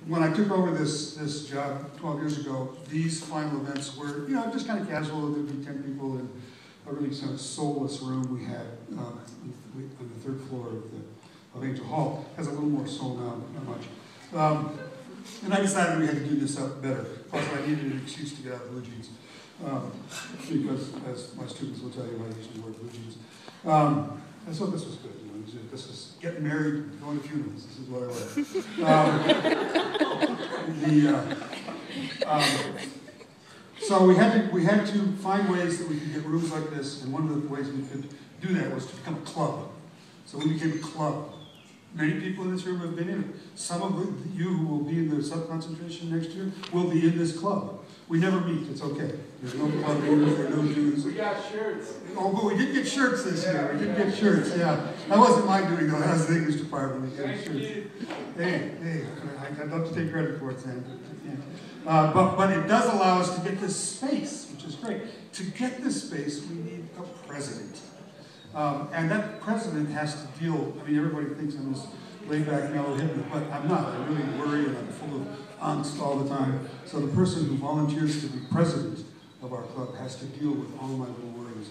when I took over this job 12 years ago, these final events were, just kind of casual. There'd be 10 people in a really sort of soulless room we had on the third floor of Angel Hall. It has a little more soul now, but not much. And I decided we had to do this up better. Plus, I needed an excuse to get out of blue jeans. Because, as my students will tell you, I usually wear blue jeans. And so this was good. This was getting married, going to funerals. This is what I wear. So we had to find ways that we could get rooms like this, and one of the ways we could do that was to become a club. So we became a club. Many people in this room have been in it. Some of you who will be in the sub-concentration next year will be in this club. We never meet, it's okay. There's no club leaders, there are no dues. We got shirts. Oh, but we did get shirts this year. We did get shirts, yeah. That wasn't my doing though, that was the English department. We got shirts. Hey, I'd love to take credit for it, Sam. But it does allow us to get this space, which is great. To get this space, we need a president. And that president has to deal, everybody thinks I'm this laid-back mellow hippie, but I'm not. I really worry and I'm full of angst all the time. So the person who volunteers to be president of our club has to deal with all my little worries.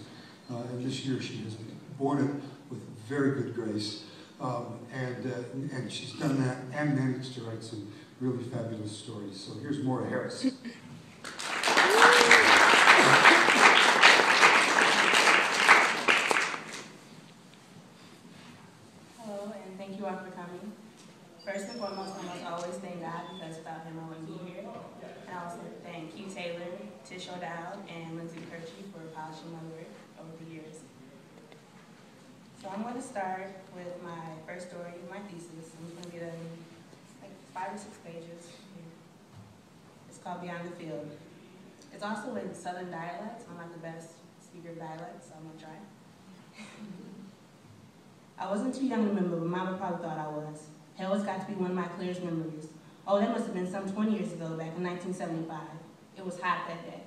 And this year she has borne it with very good grace. And she's done that and managed to write some really fabulous stories. So here's Maura Harris. Thank you all for coming. First and foremost, I must always thank God, because without him I wouldn't be here. And I also thank Hugh Taylor, Tish O'Dowd, and Lindsay Perchie for polishing my work over the years. So I'm going to start with my first story, my thesis. I'm going to be done like 5 or 6 pages. It's called Beyond the Field. It's also in Southern dialect. I'm not the best speaker of dialect, so I'm going to try. I wasn't too young to remember, but Mama probably thought I was. Hell has got to be one of my clearest memories. Oh, that must have been some 20 years ago, back in 1975. It was hot that day,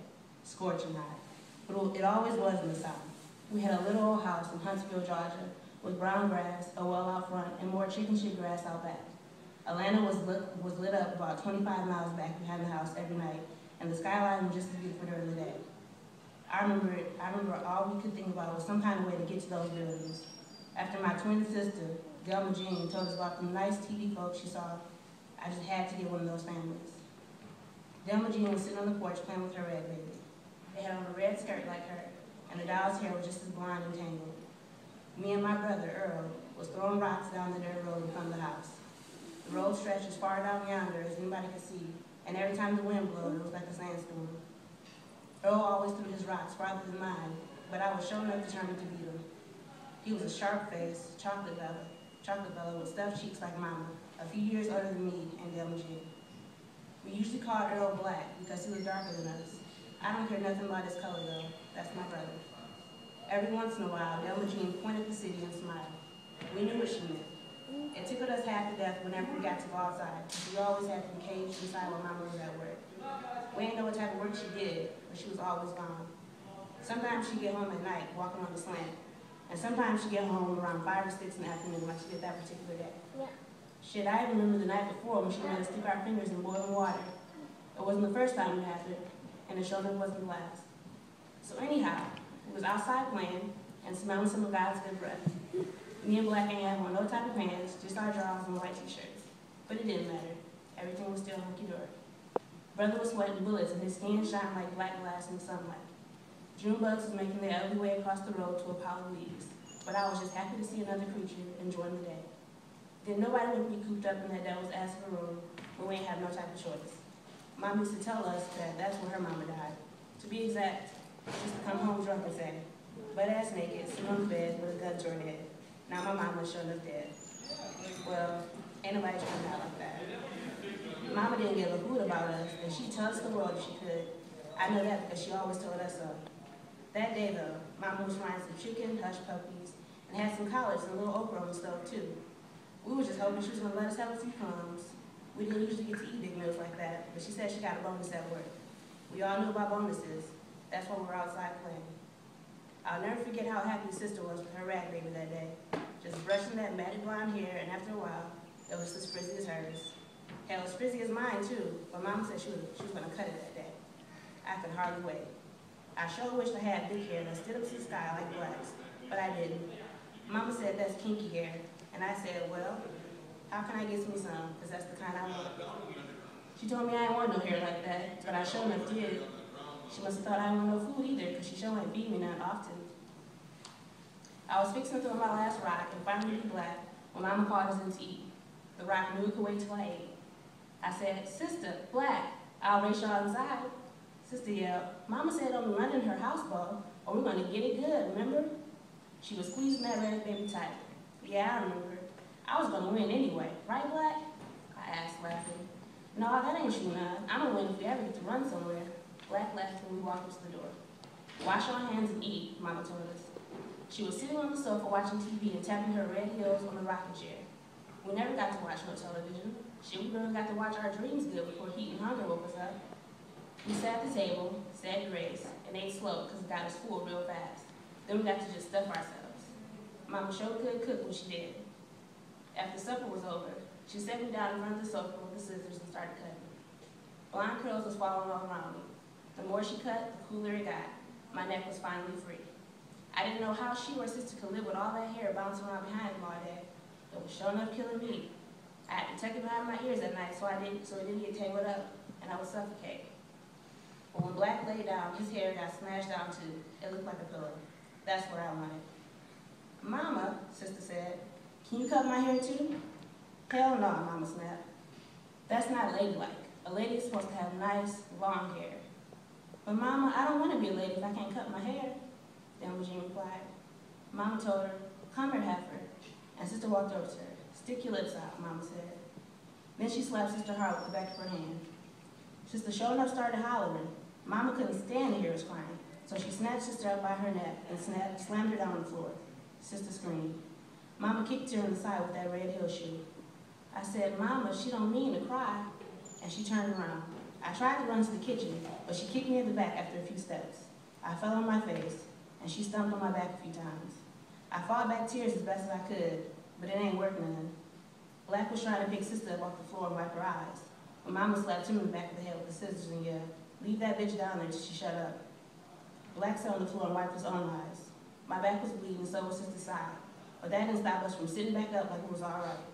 scorching hot. But it always was in the South. We had a little old house in Huntsville, Georgia, with brown grass, a well out front, and more chicken shit grass out back. Atlanta was lit up about 25 miles back behind the house every night, and the skyline was just as beautiful during the day. I remember all we could think about was some kind of way to get to those buildings. After my twin sister, Delma Jean, told us about the nice TV folks she saw, I just had to get one of those families. Delma Jean was sitting on the porch playing with her red baby. They had on a red skirt like her, and the doll's hair was just as blonde and tangled. Me and my brother, Earl, was throwing rocks down the dirt road in front of the house. The road stretched as far down yonder as anybody could see, and every time the wind blew, it was like a sandstorm. Earl always threw his rocks farther than mine, but I was sure enough determined to beat him. He was a sharp-faced, chocolate fellow with stuffed cheeks like Mama, a few years older than me and Delma Jean. We usually called Earl Black because he was darker than us. I don't care nothing about his color though. That's my brother. Every once in a while, Delma Jean pointed at the city and smiled. We knew what she meant. It tickled us half to death whenever we got to go outside, because we always had to be caged inside while Mama was at work. We didn't know what type of work she did, but she was always gone. Sometimes she'd get home at night, walking on the slant. And sometimes she'd get home around 5 or 6 in the afternoon like she did that particular day. Yeah. Shit, I even remember the night before when she made us stick our fingers in boiling water. It wasn't the first time it happened, and it sure wasn't the last. So anyhow, we was outside playing and smelling some of God's good breath. Me and Black ain't had on no type of pants, just our drawers and white t-shirts. But it didn't matter. Everything was still hunky-dory. Brother was sweating bullets and his skin shined like black glass in the sunlight. June bugs was making their ugly way across the road to a pile of leaves, but I was just happy to see another creature enjoying the day. Then nobody would be cooped up in that devil's ass of a room when we ain't have no type of choice. Mom used to tell us that that's where her mama died. To be exact, just to come home drunk and say, butt-ass naked, sitting on the bed with a gun to her head. Now my mama was sure enough dead. Well, ain't nobody trying to die like that. Mama didn't give a hoot about us, and she'd tell us the world if she could. I know that because she always told us so. That day, though, Mama was frying some chicken, hush puppies, and had some collards and a little okra on the stove, too. We were just hoping she was going to let us have a few crumbs. We didn't usually get to eat big meals like that, but she said she got a bonus at work. We all knew about bonuses. That's why we were outside playing. I'll never forget how happy sister was with her rag baby that day, just brushing that matted blonde hair, and after a while, it was as frizzy as hers. Hair was frizzy as mine too, but Mama said she was gonna cut it that day. I could hardly wait. I sure wished I had big hair that stood up to the sky like Black's, but I didn't. Mama said that's kinky hair, and I said, well, how can I get me some, because that's the kind I want. She told me I didn't want no hair like that, but I sure enough did. She must have thought I didn't want no food either, because she sure ain't feed me none often. I was fixing to throw my last rock and finally be Black when Mama called us in to eat. The rock knew it could wait till I ate. I said, Sister, Black, I'll race y'all inside. Sister yelled, Mama said don't run in her houseboat, or we're gonna get it good, remember? She was squeezing that red baby tight. Yeah, I remember. I was gonna win anyway, right, Black? I asked, laughing. No, that ain't true, none. I'm gonna win if we ever get to run somewhere. Black laughed when we walked to the door. Wash your hands and eat, Mama told us. She was sitting on the sofa watching TV and tapping her red heels on the rocking chair. We never got to watch no television. Shit, we barely got to watch our dreams good before heat and hunger woke us up. We sat at the table, said grace, and ate slow because it got us full real fast. Then we got to just stuff ourselves. Mama sure could cook when she did. After supper was over, she set me down in front of the sofa with the scissors and started cutting. Blonde curls was falling all around me. The more she cut, the cooler it got. My neck was finally free. I didn't know how she or sister could live with all that hair bouncing around behind them all day. It was sure enough killing me. I had to tuck it behind my ears at night so it didn't get tangled up, and I would suffocate. But when Black lay down, his hair got smashed down too. It looked like a pillow. That's what I wanted. Mama, sister said, can you cut my hair too? Hell no, Mama snapped. That's not ladylike. A lady is supposed to have nice, long hair. But Mama, I don't want to be a lady if I can't cut my hair. Then Regine replied. Mama told her, come here, heifer. And sister walked over to her. Stick your lips out, Mama said. Then she slapped Sister hard with the back of her hand. Sister sure enough started hollering. Mama couldn't stand to hear us crying, so she snatched Sister up by her neck and slammed her down on the floor. Sister screamed. Mama kicked her in the side with that red heel shoe. I said, Mama, she don't mean to cry. And she turned around. I tried to run to the kitchen, but she kicked me in the back after a few steps. I fell on my face, and she stumped on my back a few times. I fought back tears as best as I could, but it ain't working none. Black was trying to pick Sister up off the floor and wipe her eyes, but Mama slapped him in the back of the head with the scissors and yelled, leave that bitch down there until she shut up. Black sat on the floor and wiped his own eyes. My back was bleeding, so was Sister's side, but that didn't stop us from sitting back up like it was all right.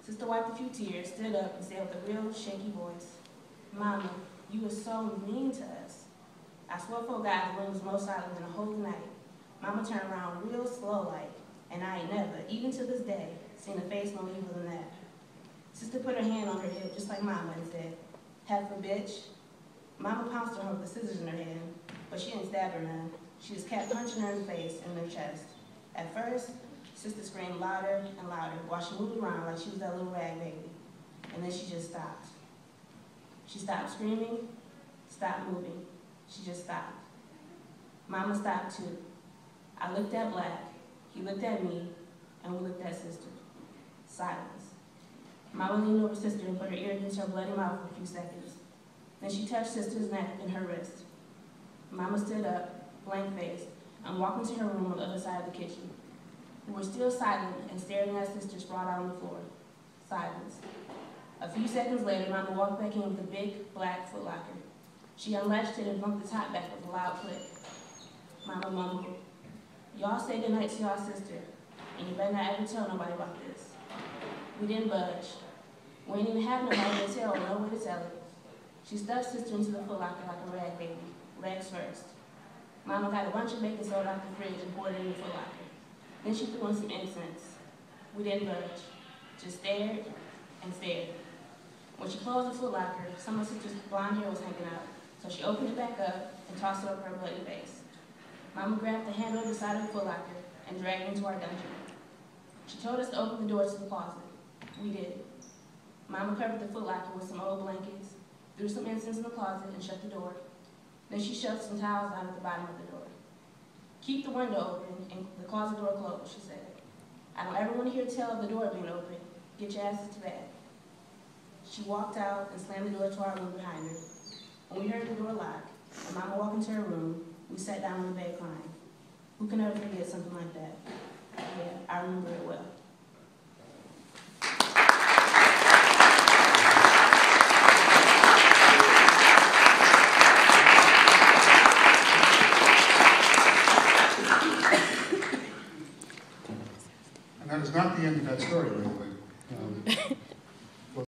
Sister wiped a few tears, stood up, and said with a real shaky voice, Mama, you were so mean to us. I swore for God the room was most silent than a whole night. Mama turned around real slow like, and I ain't never, even to this day, seen a face more evil than that. Sister put her hand on her hip just like Mama and said, heifer bitch. Mama pounced on her with the scissors in her hand, but she didn't stab her none. She just kept punching her in the face and in her chest. At first, Sister screamed louder and louder while she moved around like she was that little rag baby. And then she just stopped. She stopped screaming, stopped moving. She just stopped. Mama stopped too. I looked at Black, he looked at me, and we looked at Sister. Silence. Mama leaned over Sister and put her ear against her bloody mouth for a few seconds. Then she touched Sister's neck and her wrist. Mama stood up, blank-faced, and walked into her room on the other side of the kitchen. We were still silent and staring at Sister sprawled out on the floor. Silence. A few seconds later, Mama walked back in with a big, black footlocker. She unlatched it and bumped the top back with a loud click. Mama mumbled, y'all say goodnight to y'all sister, and you better not ever tell nobody about this. We didn't budge. We didn't even have nobody to tell or no way to tell it. She stuffed Sister into the footlocker like a rag baby, legs first. Mama got a bunch of baking soda out the fridge and poured it in the footlocker. Then she threw in some incense. We didn't budge, just stared and stared. When she closed the footlocker, some of Sister's blonde hair was hanging out, so she opened it back up and tossed it over her bloody face. Mama grabbed the handle of the side of the footlocker and dragged me into our dungeon. She told us to open the doors to the closet. We did. Mama covered the footlocker with some old blankets, threw some incense in the closet, and shut the door. Then she shoved some towels out at the bottom of the door. Keep the window open and the closet door closed, she said. I don't ever want to hear tell of the door being open. Get your asses to bed. She walked out and slammed the door to our room behind her. When we heard the door lock and Mama walked into her room, we sat down on the bed crying. Who can ever forget something like that? Yeah, I remember it well. And that is not the end of that story, by the way.